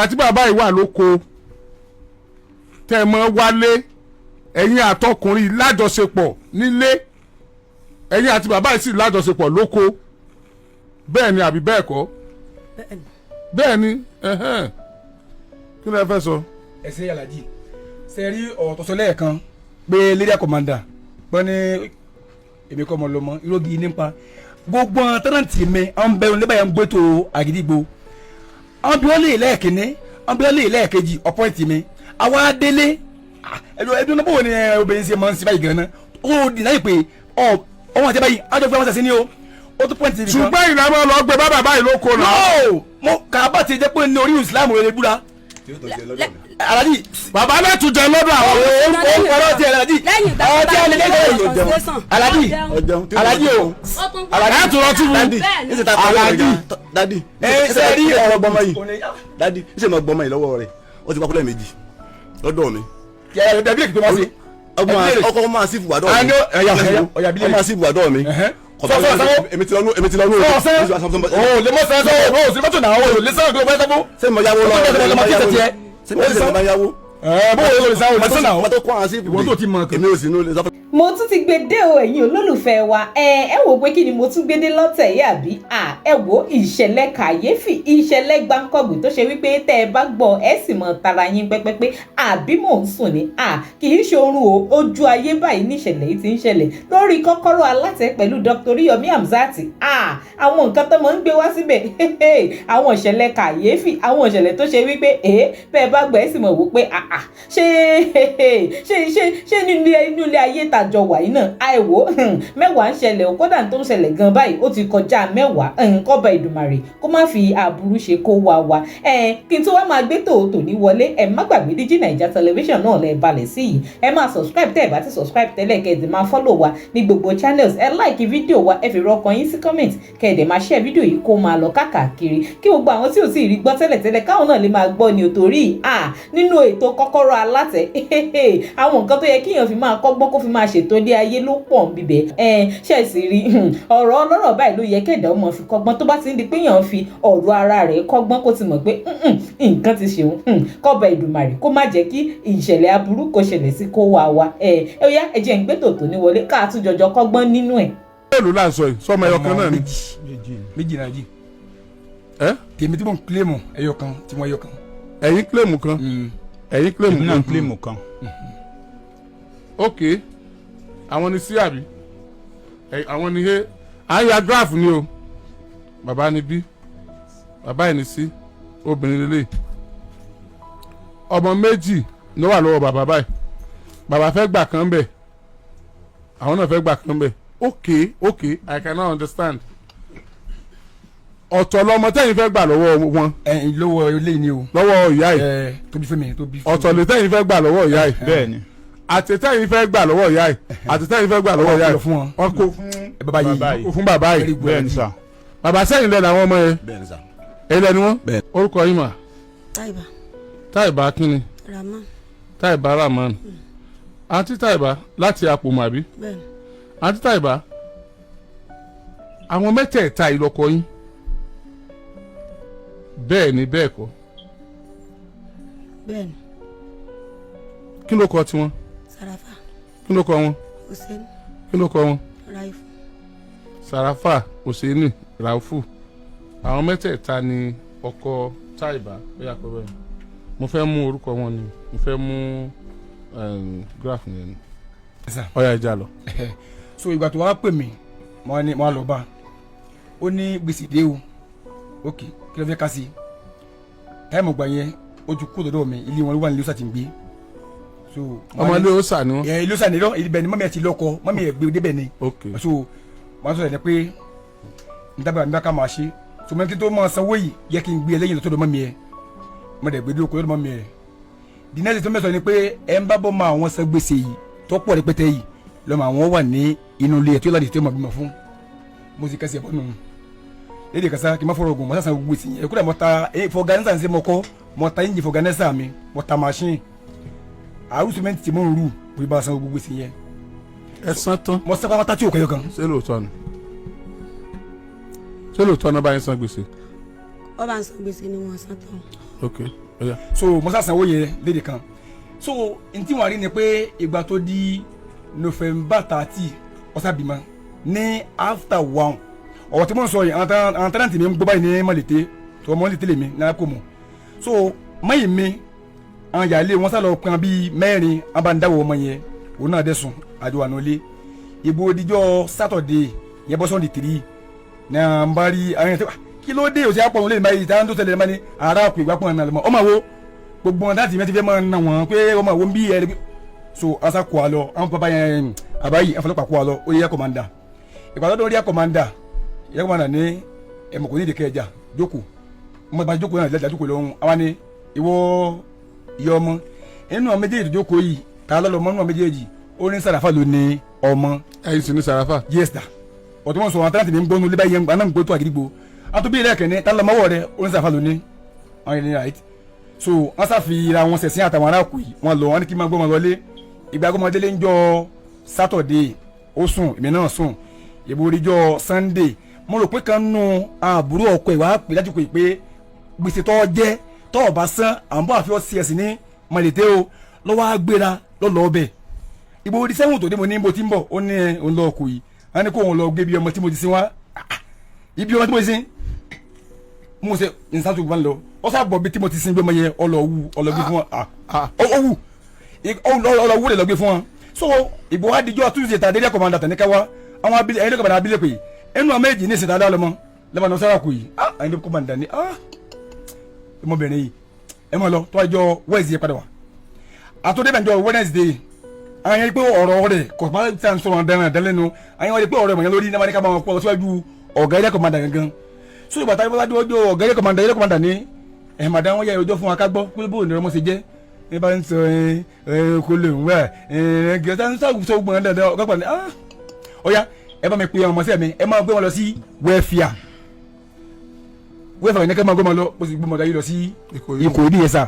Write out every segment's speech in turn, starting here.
ìgbà tí bàbá yìí wà lóko tẹ́ mọ́ wálé ẹ̀yin àtọkùnrin lájọṣepọ̀ nílé ẹ̀yin àti bàbá yìí sì lájọṣepọ̀ lóko bẹ́ẹ̀ ni àbí bẹ́ẹ̀ kọ́ bẹ́ẹ̀ ni kí ló fẹ́ sọ. ẹ ṣe Alhaji ṣe rí ọ̀rọ̀ tó sọ lẹ́ẹ̀kan pé lady commander gbọ́ ní èmi kọ́ ọmọ lọ́mọ ìrógi nípa gbogbo tẹ́nàntì mi àwọn bẹ̀rù níbẹ̀ ń gbẹ́tò àgídìgbò àwọn bí wọ́n lè lẹ́ẹ̀kínní àwọn bí wọ́n lè lẹ́ẹ̀kejì ọ̀pọ̀ǹtì mi àwa délé ẹdun náà bó ni obìnrin ṣe máa ń ṣe báyìí gan-an ó di láyé pé ọmọ àti báyìí àjọ fún ọmọ ṣàṣẹ ni o ó tún pọ́ǹtì nìkan. ṣùgbọ́n ìlànà lọ gbé bàbá báyìí ló kó náà. mo kà á bá ti jẹ́ pé ní orí Islam rẹ̀ búra. Alhaji bàbá náà tún jẹ lọ́dọ̀ àwọn ọ̀rọ̀ ti Alhaji ọ̀rọ̀ ti Alhaji Alhaji o Alhaji tún lọ tún mú Alhaji dadi ṣe rí ọ̀rọ̀ gbọmọ yìí dadi ṣe máa gbọmọ yìí lọ́wọ́ rẹ̀ ó ti pa kúlẹ̀ méjì lọ́dọ̀ mi. ọkọ máa sí ìfúwàdọ̀ mi ọkọ máa sí ìfúwàdọ̀ mi èmi ti lọ nù o lè mọ sẹ́sọ́ o sì mọ́tò náà o lè sẹ́sọ́ o bẹ́ẹ̀ sẹ́fún. ṣé mo yáwó lọ́wọ́ ṣé mo yáwó bó o lè sáwọ́ lè sọ́nà o tó kọ́ àwọn sí ìfúwàdọ̀ èmi ò sí inú lè sọ́fún. mo tún ti gbé dé o ẹ̀yin olólùfẹ́ wa ẹ wò pé kí ni mo tún gbé dé lọ́tẹ̀ yìí àbí ẹ wò ìṣẹ̀lẹ̀ kàyéfì ìṣẹ̀lẹ̀ gbáǹkọ̀gbì tó ṣe wípé tẹ́ ẹ bá gbọ́ ẹ sì mọ̀ tara yín pẹ́pẹ́pẹ́ àbí mò ń sùn ní kì í ṣe oorun o ojú ayé báyìí ní ìṣẹ̀lẹ̀ yìí ti ń ṣẹlẹ̀ lórí kọ́kọ́rọ́ alátẹ pẹ̀lú Dr. Oriyomi Hamzat àwọn nǹkan tó máa ń gbé wá síbẹ̀ àwọn ìṣẹ̀lẹ̀ kàyéfì àwọn ìṣẹ̀lẹ̀ tó ṣe wípé bẹ́ẹ̀ bá gbọ́ ẹ sì mọ̀ wò pé ṣé nínú ilé ayé ta àjọ wàyí náà àìwò mẹ́wàá ń ṣẹlẹ̀ o kódà tó ń ṣẹlẹ̀ gan báyìí ó ti kọjá mẹ́wàá kọ́ba Ìdùmarè kó má fi aburú ṣe kó wa kí n tó wá máa gbé tòótò ní wọlé ẹ má gbàgbé Digi Naija television náà lẹ balẹ̀ sí yìí ẹ máa subscribe tẹ́ ẹ bá ti subscribe tẹ́lẹ̀ kẹ́ ẹ dẹ̀ máa follow wa ní gbogbo channels ẹ like fídíò wa ẹ fi rọkàn yín sí comment kẹ́ ẹ dẹ̀ máa share fídíò yìí kó máa lọ káàkiri kí gbogbo àwọn tí ò sì rí gbọ́ tẹ́lẹ̀ káwọn náà lè máa gbọ́ ni ò torí nínú ètò kọ́kọ́rọ́ alátẹ àwọn nǹkan tó yẹ kíyàn fi máa kọ́gbọ́n kó fi máa ṣètò ilé ayé ló pọ̀ bíbẹ̀ ṣe sì rí ọ̀rọ̀ ọlọ́rọ̀ báyìí ló yẹ kẹ̀dá ọmọ fi kọ́gbọ́n tó bá ti ń di pé yàn fi ọ̀rọ̀ ara rẹ̀ kọ́gbọ́n kó ti mọ̀ pé nǹkan ti ṣeun kọ́ba Ìdùmarè kó má jẹ́ kí ìṣẹ̀lẹ̀ aburú kó ṣẹlẹ̀ sí kó wà wá ó yá ẹ jẹ́ ń gbé tòótọ́ ní wọlé ká tún jọjọ kọ́gbọ́n nínú ẹ̀. èlò là ń sọ yìí sọmọ ẹyọ kan náà ni. méjì náà jì tèmi tí mò ń kílèmù ẹyọ kan tí mo ẹyọ kan. ẹ̀yin kílèmù kan ẹ̀yin kílèmù kan. ok àwọn ni sí àbí àwọn ni he à ń ya graph ni o bàbá ni bí bàbá yìí ni sí obìnrin lélẹ̀ ọmọ méjì ló wà lọ́wọ́ bàbá báyìí bàbá fẹ́ gbà kan bẹ̀ àwọn náà fẹ́ gbà kan bẹ̀ ok I cannot understand ọ̀tọ̀ lọmọ tẹ́yìn fẹ́ gbà lọ́wọ́ wọn. lọ́wọ́ ilé ni o. lọ́wọ́ ìyá yìí tóbi fún mi tóbi. ọ̀tọ̀ lè tẹ́yìn fẹ́ gbà lọ́wọ́ ìyá yìí. bẹ́ẹ̀ni. àtẹ̀tẹ̀yìn fẹ́ gbà lọ́wọ́ ìyá yìí àtẹ̀tẹ̀yìn fẹ́ gbà lọ́wọ́ ìyá yìí wọ́n kó fún bàbá yìí. bẹ́ẹ̀ni sà. bàbá sẹ́yìn lẹ́nu àwọn ọmọ yẹn. bẹ́ẹ̀ni sà. ẹ̀yin lẹ́nu wọn. bẹ́ẹ̀ni. orúkọ yìí mà. Táìbà. Táìbà kínni. Rahman. Táìbà Rahman. àǹtí Táìbà láti Àpòmù àbí. bẹ́ẹ̀ni. àǹtí Táìbà àwọn mẹ́tẹ̀ẹ̀ta ìlọ́kọ yín bẹ́ẹ̀ ni bẹ́ẹ̀ kọ́. bẹ́ẹ̀ni. kí ló kọ tiwọn. Sarafa. kí ló kọ wọn. Hussein. kí ló kọ wọn. Raifu. Sarafa Hussein Raufu àwọn mẹ́tẹ̀ẹ̀ta ni ọkọ Táìbà ó yà pé bẹ́ẹ̀ mo fẹ́ mú orúkọ wọn ni mo fẹ́ mú graph yẹn ni ó yá ìjà lọ. so ìgbà tó wá pè mí mo lọ bá ó ní gbèsè dé o ok kí ló fẹ́ ká sí táìmù gbà yẹn ó ti kú lọ́dọ̀ mi ilé wọn ló wà ní lóṣà tí ń gbé. ọmọ ilé ọ̀sà ni wọn. ilé ọ̀sà ni lọ ibẹ̀ ni mọ́mí ẹ̀ ti lọ́kọ mọ́mí ẹ̀ gbé débẹ̀ ni. ok so wọ́n sọ̀rọ̀ ẹ̀ pé n dábàá mi bá ká máa ṣe so mọ́mí tó máa sanwó yìí yẹ kí n gbé ẹlẹ́yìn lọ́tọ́ mọ́mí ẹ̀ mọ́dẹ̀ gbé dúró kó lọ́dọ̀ mọ́mí ẹ̀. dínẹ́sì tó mẹ́sàn-án ni pé ẹ̀ ń bá bọ́ máa wọn san gbèsè yìí tó pọ̀ rẹpẹtẹ yìí lọ́mọ àwọn wà ní inú ilé ẹ̀ tó láti tẹ́ mọ̀ bímọ fún mo sì kẹ́sì ẹ̀ bọ́nù lédè kasa kí n má fọ̀rọ̀ ogun mọ́tà san gbogbo ìsìn yẹn kúrẹ́ mọ́ta fọ̀gánẹ́sà ń ṣe mọ́kọ́ mọ́ta yín jẹ fọ̀gánẹ́sà mi mọ́ta machine àrùn sìmẹ́ntì tí mò ń rù kò bá san gbogbo ìsìn yẹn. ẹ san tán. mo sọ pátá tí o kẹyọ kan. ṣé lóòótọ́ ni ṣé lóòótọ́ náà bá yín san gbèsè. ó bá ń san gbèsè ni wọ́n san tán. ok so mo sá sanwó yẹn léde kan so n tí wọ́n rí ni pé ìgbà tó di November 30 ọ̀sà bímọ ní after 1 ọ̀rọ̀ tí mo ń sọ yìí àwọn tẹ́lẹ̀ntì mi ń gbọ́ báyìí ní mọ̀lẹ́tẹ́ tó mọ̀ lẹ́tẹ́ lèmi náà kò mọ̀ so mẹ́yìn mi àwọn yàrá wọn sá lọ pọn bíi mẹ́rin abáńdáwọ̀ ọmọ yẹn òun náà dẹ̀ sùn àjọ àná lé ìbò òdìjọ́ Saturday yẹn bọ́ Sunday 3 náà ń bá rí àwọn yẹn tó kí ló dé òsì àpọ̀ òun lè máa yìí táwọn tó tẹ̀lé máa ní ara kò ìgbà pọ̀ náà lọ́mọ ọmọ wo gbogbo wọn láti mẹ́tí fẹ́ máa nà wọ́n pé ọmọ wo ń bí ẹ̀ so asa kó a lọ àwọn bàbá yẹn àbáyé àfọlọ́pàá kó a lọ ó yẹ kọ́mándà ìpàdé tó rí kọ́mándà yẹ kọ́mándà ní ẹ̀mọ̀ kò ní ìdíkẹ́ ẹja jókòó ọmọ bá jókòó náà lẹ́jà jókòó lọ́hún àwa ni ìwọ ìyá ọmọ inú àwọn méjèèjì tó jókòó yìí tá a lọ́ lọ́mọ inú àwọn méjèèjì ó ní Sàràfà ló ní ọmọ. ẹyin sì ní Sàràfà. yes da ọ̀tún wọn sọ wọn àtàlàntì mi ń gbónú lébàá yẹn àná ń gbó tó àgídìgbò àtúbí ilé ẹ̀kẹ́ ní tá a lọ́ mọ́wọ́ rẹ ó ní Sàràfà ló ní àwọn ènìyàn right so wọ́n sàfihàn wọn sẹ̀sìn àtàwọn aráàkú yìí wọn lọ wọn ní kí n máa gbọ́ wọn lọlé ìgbà gbọ́mọdélé ń jọ Saturday ó sùn èmi náà sùn ìbò oríjọ́ Sunday mo rò pé kan nù àbúrò ọkọ ìwà pè lájú pé gbèsè tó jẹ́ tó ọba san àbọ̀ àfi ọ̀sì ẹ̀sìn ní mọ̀lẹ́tẹ́ o lọ́wọ́ agbéra lọ́lọ́ ọbẹ̀ ìbò orí sẹ́wọ̀n tó dé mo ní bó ti ń bọ̀ ó ní òun lọ ọkọ̀ yìí á ní kó òun lọ gbé bí ọmọ tí mo ti sin wá ibi ọmọ tí mo ti sin mo ṣe ìsàtúgbò bá ń lọ ọ sábọ̀ bí tí mo ti sin bí ọmọ yẹn ọlọ́gbé fún wọn ọlọ́wù lè lọ gbé fún wọn so ìbò wa dijọ́ Tuesday tàdé ẹ̀kọ́ máa dàtà ní káwá àwọn abilẹ̀ ẹ̀yìn lẹ́kọ̀ọ́ máa abilẹ̀ pé ẹnu àwọn méjì ní ìsìntà lọ́mọ lẹ́mọ̀ sára kù yìí ẹ̀yìn lẹ́kọ̀ọ́ máa dà ní ọmọbìnrin yìí ẹ mọ̀ lọ tó wájọ́ Wednesday padà wá àtúndébẹ̀njọ́ Wednesday àwọn yẹn pé ọ̀rọ̀ rẹ̀ kò máa ń sàn sọ̀rọ̀ dẹ́lẹ́nu àwọn yẹn pé ọ̀rọ̀ mọ̀ yẹn lórí ní amáríkà máa pọ̀ síwájú ọ̀gá ẹ̀yìn lẹ́kọ̀ọ́ máa dà gangan so ìgbà táwọn bá dúró ọ̀gá ẹ̀yìn lẹ́kọ̀ọ́ máa dà ní ẹ̀hìnmàdá wọn yẹ ọjọ́ fún wa ká gbọ́ pé bóun ni ọmọ ṣe jẹ́ ẹ bá ń sọ kó lè wá gẹ̀ẹ́sà ń sọ gbọ́n dandan ọ̀gá pàdé ọ̀ya ẹ bá mi pe ọmọ sí mi ẹ máa gbé wọn lọ sí wẹ́fíà ní kẹ́ máa gbé wọn lọ ó sì gbé wọn lọ sí Ìkòyí yẹn sà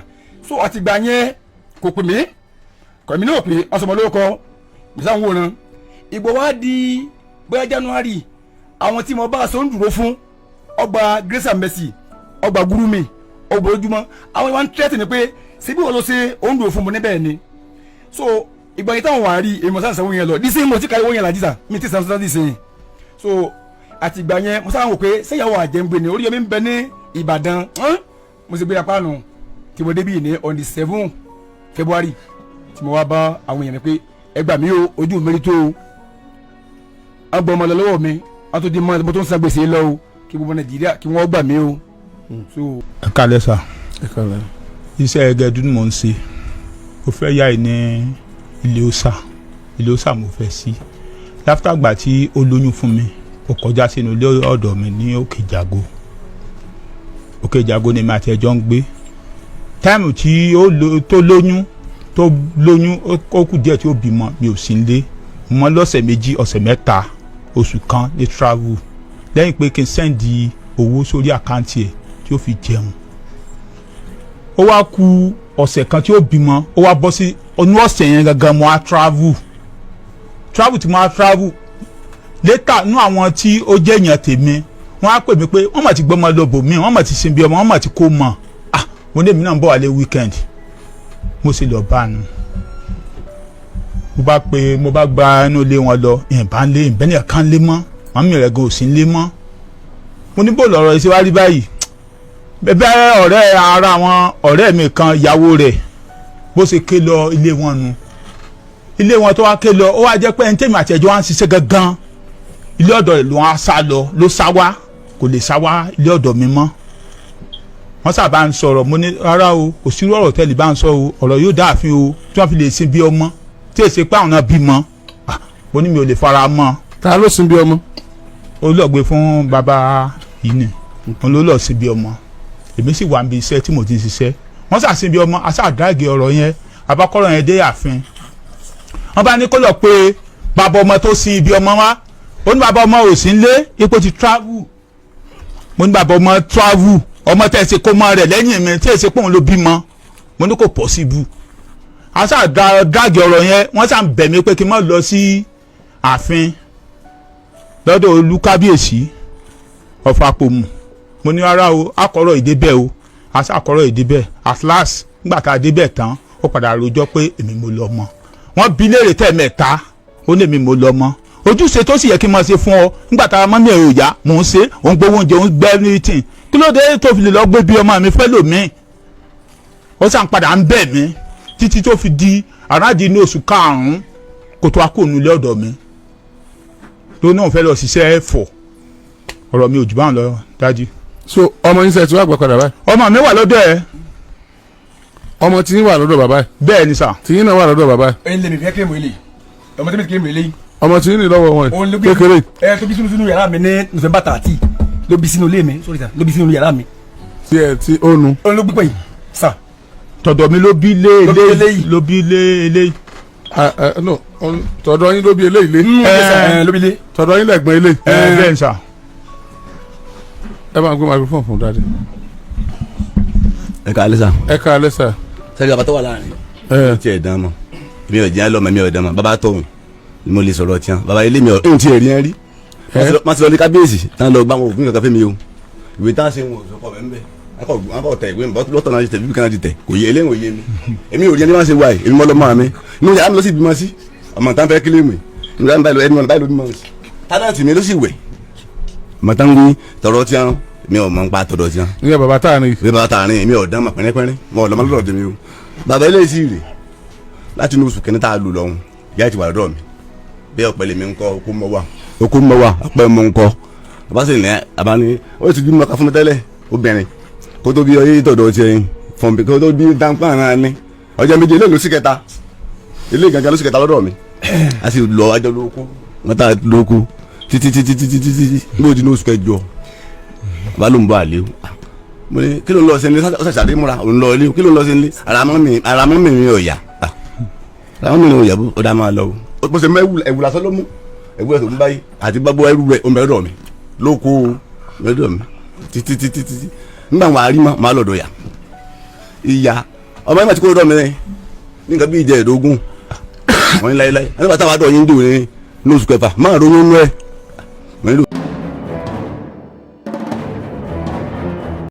so àtìgbà yẹn kò pè mí kọ̀mí náà pé ọsọmọ lórúkọ gbèsè àwọn òran ìgbò wá di bóyá January àwọn tí mo bá aṣọ ń dúró fún ọgbà Grace and Mercy ọgbà Gúrúmì ọgbà Ojúmọ́ àwọn ìwà ń tẹ́tì ni pé síbí wọn ló ṣe òun dúró fún mi níbẹ̀ ni so ìgbà yìí táwọn wà á rí èmi ọ̀sán sanwó yẹn lọ dísè mo ti ka owó yẹn làjísà mi ti sanwó dísè yẹn so àtìgbà yẹn mo sáà wò pé sẹ́yàwó àjẹmgbè ni Oríyọmí ń bẹ ní Ìbàdàn mo sì gbé apá nù tí mo débí ní on the 7 February tí mo wá bá àwọn èèyàn mi pé ẹ gbà mí o ojú mi rí tó o a gbọ́ ọmọ lọ lọ́wọ́ mi a tó di mọ́ mo tó ń san gbèsè lọ o kí gbogbo Nàìjíríà kí wọ́n gbà mí o. ẹ kálẹ̀ sà iṣẹ́ ẹgẹdú ni mò ń ṣe mo fẹ́ yá ẹ ní ilé òòṣà mo fẹ́ sí láfítà àgbà tí ó lóyún fún mi ó kọjá sínú ilé ọ̀dọ̀ mi ní Òkè Ìjàgó ni mi àti ẹjọ́ ń gbé táìmù tí tó lóyún ó kù díẹ̀ tí ó bímọ mi ò sí nílé mo lọ́sẹ̀ méjì ọ̀sẹ̀ mẹ́ta oṣù kan ní travel lẹ́yìn pé kí n sẹ́ndì owó sórí àkáǹtì ẹ̀ tí ó fi jẹun ó wá ku ọ̀sẹ̀ kan tí ó bímọ ó wá bọ́ sí ọ̀nù ọ̀sẹ̀ yẹn gangan mo á travel tí mo á travel later nú àwọn tí ó jẹ́ èèyàn tèmi wọ́n á pè mí pé wọ́n mà ti gbọ́mọ lọ́bọ̀ mi wọ́n mà ti sin bí ọmọ wọ́n mà ti kó mọ̀ mo ní èmi náà ń bọ̀ wálé weekend mo sì lọ bá a nù mo bá gba inú ilé wọn lọ ìbẹ́ni ẹ̀ka ń lé mọ́ màmí rẹ̀ gan ò sí ń lé mọ́ mo ní bò lọ́rọ̀ ìṣe wá rí báyìí bẹ́ẹ̀ ọ̀rẹ́ ara àwọn ọ̀rẹ́ mi kan ìyàwó rẹ̀ bó ṣe ké lọ ilé wọn nu ilé wọn tó wá ké lọ ó wá jẹ́ pé ẹni tẹ́mi àti ẹ̀jọ́ wá ń ṣiṣẹ́ gangan ilé ọ̀dọ̀ rẹ̀ ló wá sá lọ ló sá wá kò lè sá wá ilé ọ̀dọ̀ mi mọ́ wọ́n sábà ń sọ̀rọ̀ mo ní rárá o kò sí ọ̀rọ̀ tẹ́lẹ̀ bá ń sọ o ọ̀rọ̀ yóò dáàfin o tí wọ́n fi lè sin bí ọmọ tí èsì pé àwọn náà bímọ mo ní mi ò lè fara mọ́. ta ló sin bí ọmọ. ó lọ gbé fún bàbá yìí ni òun ló lọ sin bí ọmọ èmi sì wà níbi iṣẹ́ tí mo ti ń ṣiṣẹ́ wọ́n ṣàṣìn bí ọmọ aṣáàdáàgì ọ̀rọ̀ yẹn abákọ́rọ̀ yẹn dé ààfin wọ́n bá ní kó lọ pé bàbá ọmọ tó sin ibi ọmọ wa ó ní bàbá ọmọ ò sí nílé ipò ti travel mo ní bàbá ọmọ travel ọmọ tẹ̀ ṣe kó mọ rẹ̀ lẹ́yìn mi tí èsì pòun ló bímọ mo ní kò possible aṣáàdáàgì ọ̀rọ̀ yẹn wọ́n ṣàn bẹ̀ mí pé kí n má lọ sí ààfin lọ́dọ̀ olúkábíyèsí ọ̀fàpòmù mo ní rárá o akọ̀rọ̀ ìdè bẹ́ẹ̀ o aṣàkọ́rọ̀ ìdíbẹ̀ at last nígbà tá a débẹ̀ tán ó padà rojọ́ pé èmi mo lọ mọ́ wọ́n bi léèrè tẹ̀mẹ́ta ó ní èmi mo lọ mọ́ ojúṣe tó sì yẹ kí n máa ṣe fún ọ nígbà tá a mọ́ ní ẹ̀rọ ìyá mò ń ṣe òun gbowó oúnjẹ òun gbẹ́ everything kí ló dé tó fi lè lọ gbé bí ọmọ mi fẹ́ lòmíì ó sàn padà ń bẹ̀ mí títí tó fi di aráàdì ní oṣù karùn-ún kó tó akóònù ilé ọ̀dọ̀ mi tó náà fẹ́ lọ ṣiṣẹ́ ẹ̀fọ́ ọ̀rọ̀ mi ò jù báwọn lọ dájú. so ọmọ yín sẹ ti wá gbọ́ padà báyìí. ọmọ mi wà lọ́dọ̀ ẹ̀. ọmọ tí yín wà lọ́dọ̀ bàbá ẹ̀. bẹ́ẹ̀ ni sà. tí yín náà wà lọ́dọ̀ bàbá ẹ̀. ẹyin lè mi fẹ́ kí n mọ̀ ilé ọmọ tí mi kí n mọ̀ ilé yìí. ọmọ tí yín ní lọ́wọ́ wọn kékeré. ẹ tó bí sínú yàrá mi ní November 30 ló bí sínú ilé mi sórí ta ló bí sínú yàrá mi. tí ẹ ti ó nu. ó ló gbígbọ́ yìí sà. tọ̀dọ̀ mi ló bí lé eléyìí ló bí lé eléyìí. no tọ̀dọ̀ yín ló bí eléyìí lé. ló bí lé. tọ̀dọ̀ yín lẹ̀gbọ́n eléyìí. bẹ́ẹ̀ ni sà. ẹ máa gbé microphone fún dáadé. ẹ ká alẹ́ sà. ẹ ká alẹ́ sà. sẹ́ni bàbá tó wà láàrin. tí ẹ̀ dán mọ́ mi ò jẹ́ lọ́mọ mi ò dán mọ́ bàbá tó ni mo lè sọ̀rọ̀ tiẹ̀ bàbá ilé mi ò ń tiẹ̀ rí ẹ rí. má ti lọ ní kábíyèsí tán lọ gbá wọn òfin kankan fẹ́ mi o ìwé tá a ṣe wọn ò sọ bẹ́ẹ̀ bẹ́ẹ̀ akọ tẹ ìwé mi lọ́tọ̀ náà tẹ bíbí kan ti tẹ kò yé eléyìí ò yé mi èmi ò rí ẹni máa ṣe wáyé èmi mọ́ lọ́mọ mi inú yàrá mi ló sì bímọ sí ọmọ tán fẹ́ kílé mi inú yàrá mi báyìí ló bímọ sí tádàntì mi ló sì wẹ̀ ọmọ tán wí tọrọ tí wọn mi ò mọ ń pa tọrọ tí wọn. ní bàbá tá a ní. ní bàbá tá a ní mi ò dán mọ pẹ́rẹ́pẹ́rẹ́ mọ ọ̀lọ́mọ lọ́dọ̀ mi o bàbá ilé sì rè láti inú oṣù kẹ́ni tá a lù lọ́hùn yá ti wà lọ́dọ̀ mi bẹ́ẹ̀ ọ̀pẹ lèmi ń kọ́ okó mọ́ wà ọ̀pẹ mọ́ ń kọ́ bàbá sì ní abáni ó ti bímọ ká fún mi tẹ́lẹ̀ obìnrin kó tó bí ọyẹ tọ̀dọ̀ tiẹ̀ fún mi kó tó bí dáńpá náà ní ọjọ́ méje ilé ìlú sí kẹta ilé ìgangan ló sì kẹta lọ́dọ̀ mi a sì lọ ajọ́ lóko wọ́n tà lóko títí ní òdi ní oṣù kẹjọ bá ló ń bọ àlè o mo ní kí ló ń lọ sí ilé ọ̀sẹ̀ sàdé múra òun lọ ilé kí ló ń lọ sí ilé àràmọ́ mi ò yá àràmọ́ mi ò yá bó dá máa lọ o bó ṣe mọ ẹ̀wù lásán ló mú ẹ̀wù ẹ̀ tó ń báyìí àti gbàgbọ́ ẹrú rẹ̀ ó ń bẹ lọ́dọ̀ mi lóko lọ́dọ̀ mi títí nígbà wọn àrí máa lọ́dọ̀ yà ìyá ọmọ yẹn máa ti kó lọ́dọ̀ mi ní nǹkan bí ìjẹ́ ìdógún wọ́n ní láéláé ẹni bàtà wà dọ̀ yín dùn ní oṣù kẹfà máa ronú nú ẹ̀ wọ́n nílò.